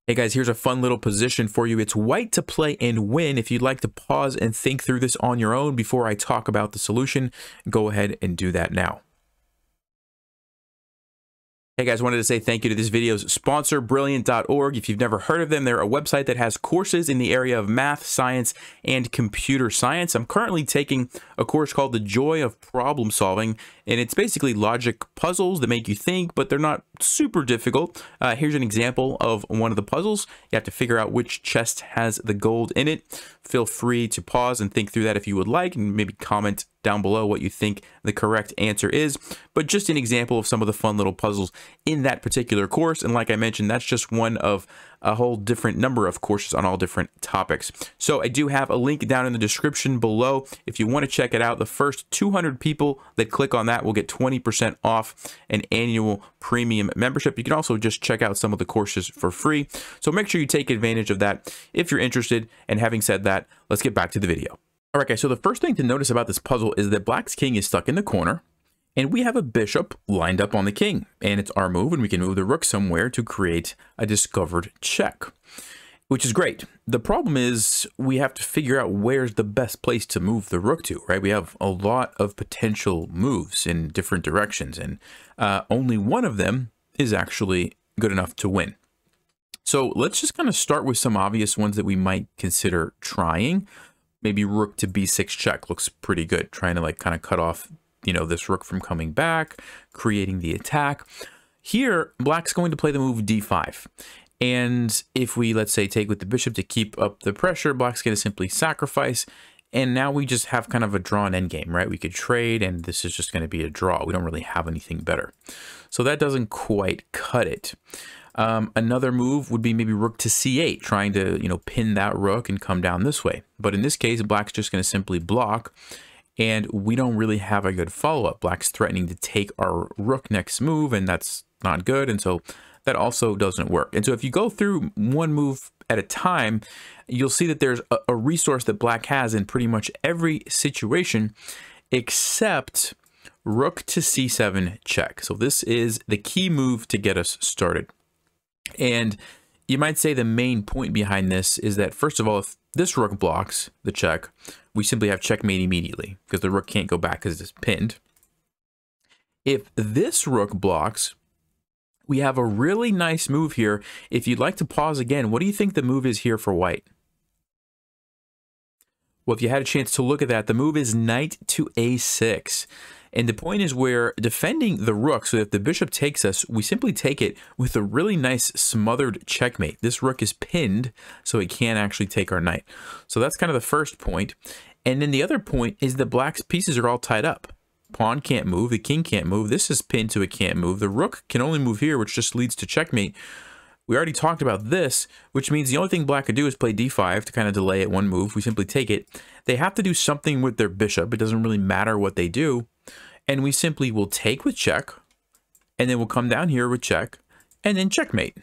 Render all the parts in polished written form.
Hey guys, here's a fun little position for you. It's white to play and win. If you'd like to pause and think through this on your own before I talk about the solution, go ahead and do that now. Hey guys, wanted to say thank you to this video's sponsor, Brilliant.org. If you've never heard of them, they're a website that has courses in the area of math, science, and computer science. I'm currently taking a course called The Joy of Problem Solving, and it's basically logic puzzles that make you think, but they're not super difficult. Here's an example of one of the puzzles. You have to figure out which chest has the gold in it. Feel free to pause and think through that if you would like, and maybe comment down below what you think the correct answer is. But just an example of some of the fun little puzzles in that particular course. And like I mentioned, that's just one of a whole different number of courses on all different topics. So I do have a link down in the description below. If you want to check it out, the first 200 people that click on that will get 20% off an annual premium membership. You can also just check out some of the courses for free. So make sure you take advantage of that if you're interested. And having said that, let's get back to the video. All right, guys, so the first thing to notice about this puzzle is that Black's king is stuck in the corner, and we have a bishop lined up on the king, and it's our move, and we can move the rook somewhere to create a discovered check, which is great. The problem is we have to figure out where's the best place to move the rook to, right? We have a lot of potential moves in different directions, and only one of them is actually good enough to win. So let's just kind of start with some obvious ones that we might consider trying. Maybe rook to b6 check looks pretty good, trying to like kind of cut off, you know, this rook from coming back, creating the attack. Here, Black's going to play the move d5. And if we, let's say, take with the bishop to keep up the pressure, Black's going to simply sacrifice. And now we just have kind of a drawn endgame, right? We could trade, and this is just going to be a draw. We don't really have anything better. So that doesn't quite cut it. Another move would be maybe rook to c8, trying to, you know, pin that rook and come down this way. But in this case, Black's just going to simply block, and we don't really have a good follow-up. Black's threatening to take our rook next move, and that's not good, and so that also doesn't work. And so if you go through one move at a time, you'll see that there's a resource that Black has in pretty much every situation except rook to c7 check. So this is the key move to get us started. And you might say the main point behind this is that, first of all, if this rook blocks the check, we simply have checkmate immediately because the rook can't go back because it's pinned. If this rook blocks, we have a really nice move here. If you'd like to pause again, what do you think the move is here for white? Well, if you had a chance to look at that, the move is knight to a6. And the point is we're defending the rook, so if the bishop takes us, we simply take it with a really nice smothered checkmate. This rook is pinned, so it can't actually take our knight. So that's kind of the first point. And then the other point is that Black's pieces are all tied up. Pawn can't move, the king can't move, this is pinned so it can't move. The rook can only move here, which just leads to checkmate. We already talked about this, which means the only thing Black could do is play d5 to kind of delay it one move. We simply take it. They have to do something with their bishop. It doesn't really matter what they do. And we simply will take with check, and then we'll come down here with check, and then checkmate.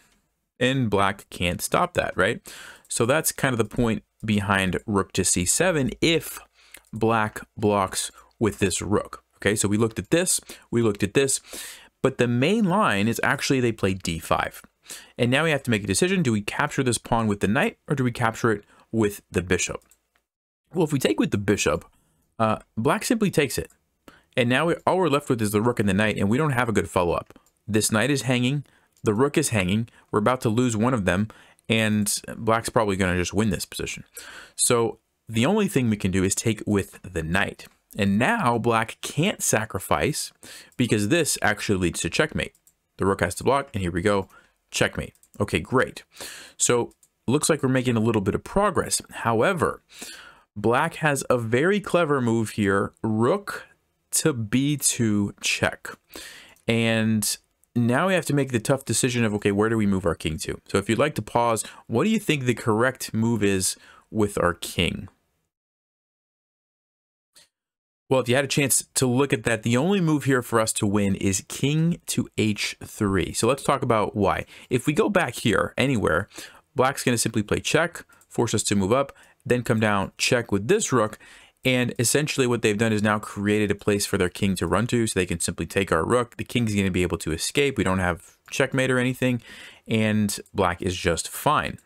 And Black can't stop that, right? So that's kind of the point behind rook to c7 if Black blocks with this rook. Okay, so we looked at this, but the main line is actually they play d5. And now we have to make a decision. Do we capture this pawn with the knight, or do we capture it with the bishop? Well, if we take with the bishop, Black simply takes it. And now all we're left with is the rook and the knight, and we don't have a good follow-up. This knight is hanging, the rook is hanging, we're about to lose one of them, and Black's probably going to just win this position. So the only thing we can do is take with the knight. And now Black can't sacrifice because this actually leads to checkmate. The rook has to block, and here we go, checkmate. Okay, great. So looks like we're making a little bit of progress. However, Black has a very clever move here, rook to b2 check. And now we have to make the tough decision of, okay, where do we move our king to? So if you'd like to pause, what do you think the correct move is with our king? Well, if you had a chance to look at that, the only move here for us to win is king to h3. So let's talk about why. If we go back here anywhere, Black's going to simply play check, force us to move up, then come down, check with this rook. And essentially what they've done is now created a place for their king to run to, so they can simply take our rook. The king's going to be able to escape. We don't have checkmate or anything. and black is just fine.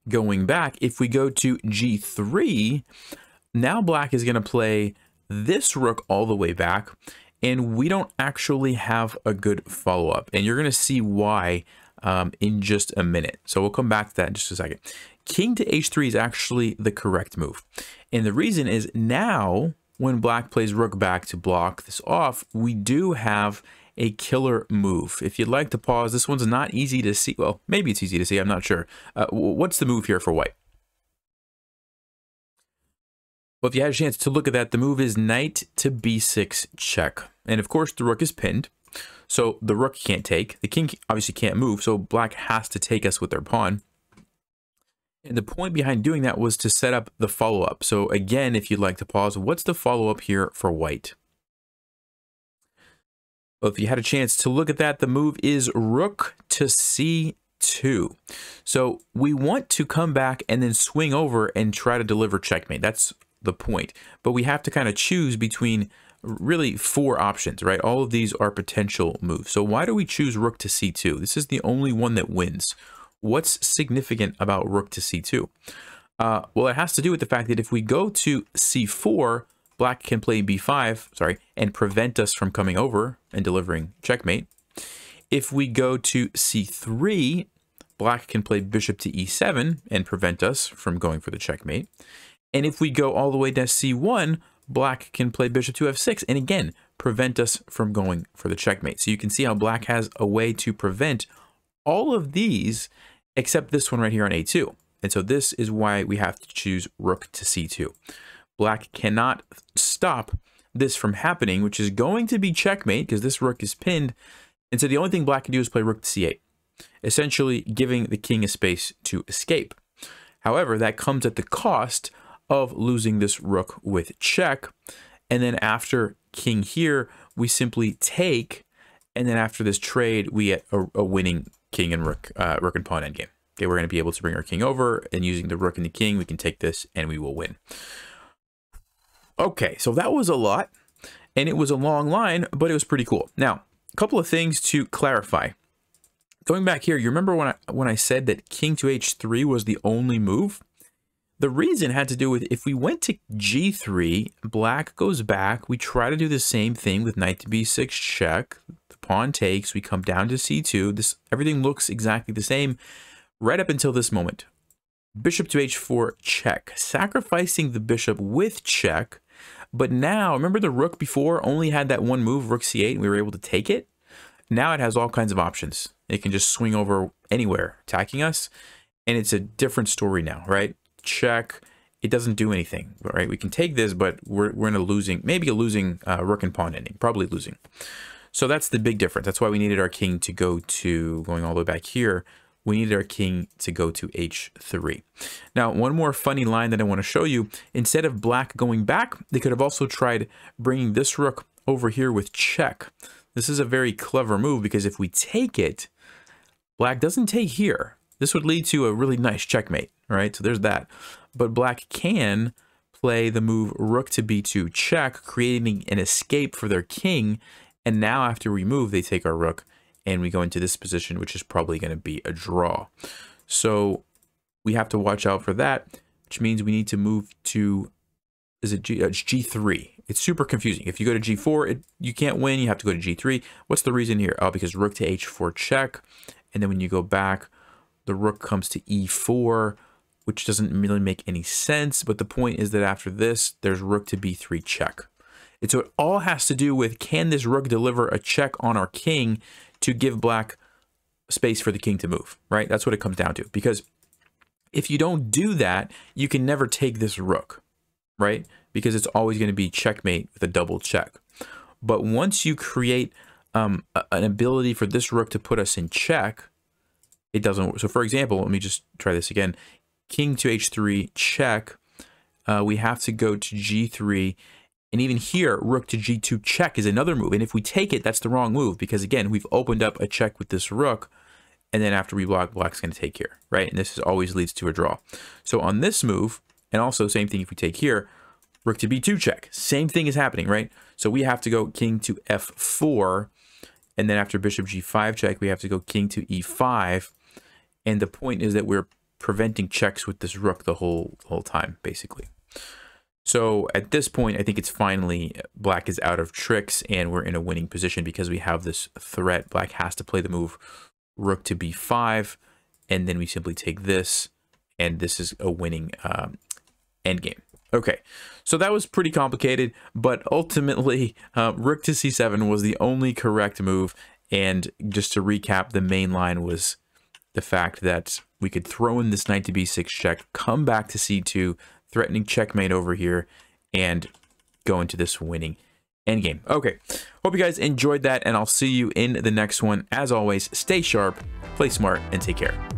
Going back, if we go to g3, now black is going to play this rook all the way back, and we don't actually have a good follow-up. And you're going to see why in just a minute. So we'll come back to that in just a second. King to h3 is actually the correct move. And the reason is now when black plays rook back to block this off, we do have a killer move. If you'd like to pause, this one's not easy to see. Well, maybe it's easy to see. I'm not sure. What's the move here for white? Well, if you had a chance to look at that, the move is knight to b6 check. And of course, the rook is pinned. So the rook can't take. The king obviously can't move. So black has to take us with their pawn. And the point behind doing that was to set up the follow-up. So again, if you'd like to pause, what's the follow-up here for white? Well, if you had a chance to look at that, the move is rook to c2. So we want to come back and then swing over and try to deliver checkmate. That's the point. But we have to kind of choose between really 4 options, right? All of these are potential moves. So why do we choose rook to c2? This is the only one that wins. What's significant about rook to c2? Well, it has to do with the fact that if we go to c4, black can play b5, and prevent us from coming over and delivering checkmate. If we go to c3, black can play bishop to e7 and prevent us from going for the checkmate. And if we go all the way to c1, black can play bishop to f6 and again, prevent us from going for the checkmate. So you can see how black has a way to prevent all of these except this one right here on a2. And so this is why we have to choose rook to c2. Black cannot stop this from happening, which is going to be checkmate because this rook is pinned. And so the only thing black can do is play rook to c8, essentially giving the king a space to escape. However, that comes at the cost of losing this rook with check. And then after king here, we simply take. And then after this trade, we get a winning king and rook and pawn endgame. Okay, we're going to be able to bring our king over, and using the rook and the king, we can take this and we will win. Okay, so that was a lot, and it was a long line, but it was pretty cool. Now, a couple of things to clarify. Going back here, you remember when I said that king to h3 was the only move? The reason had to do with if we went to g3, black goes back, we try to do the same thing with knight to b6 check, the pawn takes, we come down to c2, everything looks exactly the same right up until this moment. Bishop to h4 check, sacrificing the bishop with check, but now, remember the rook before only had that one move, rook c8, and we were able to take it? Now it has all kinds of options. It can just swing over anywhere, attacking us, and it's a different story now, right? Check, it doesn't do anything, right? We can take this, but we're in a losing, maybe a losing rook and pawn ending, probably losing. So that's the big difference. That's why we needed our king to go to, going all the way back here, we needed our king to go to h3. Now, one more funny line that I want to show you, instead of black going back, they could have also tried bringing this rook over here with check. This is a very clever move because if we take it, black doesn't take here. This would lead to a really nice checkmate, right? So there's that. But black can play the move rook to b2 check, creating an escape for their king. And now after we move, they take our rook and we go into this position, which is probably going to be a draw. So we have to watch out for that, which means we need to move to, is it G3? It's super confusing. If you go to G4, you can't win. You have to go to G3. What's the reason here? Oh, because rook to H4 check. And then when you go back, the rook comes to E4, which doesn't really make any sense. But the point is that after this, there's rook to B3 check. And so it all has to do with, can this rook deliver a check on our king to give black space for the king to move, right? That's what it comes down to. Because if you don't do that, you can never take this rook, right? Because it's always going to be checkmate with a double check. But once you create an ability for this rook to put us in check, it doesn't work. So for example, let me just try this again. King to H3 check. We have to go to G3. And even here, rook to G2 check is another move. And if we take it, that's the wrong move. Because again, we've opened up a check with this rook. And then after we block, black's going to take here, right? And this always leads to a draw. So on this move, and also same thing if we take here, rook to B2 check. Same thing is happening, right? So we have to go king to F4. And then after bishop g5 check, we have to go king to e5. And the point is that we're preventing checks with this rook the whole time, basically. So at this point, I think it's finally black is out of tricks and we're in a winning position because we have this threat. Black has to play the move rook to b5, and then we simply take this, and this is a winning endgame. Okay, so that was pretty complicated, but ultimately rook to c7 was the only correct move. And just to recap, the main line was the fact that we could throw in this knight to b6 check, come back to c2, threatening checkmate over here, and go into this winning endgame. Okay, hope you guys enjoyed that, and I'll see you in the next one. As always, stay sharp, play smart, and take care.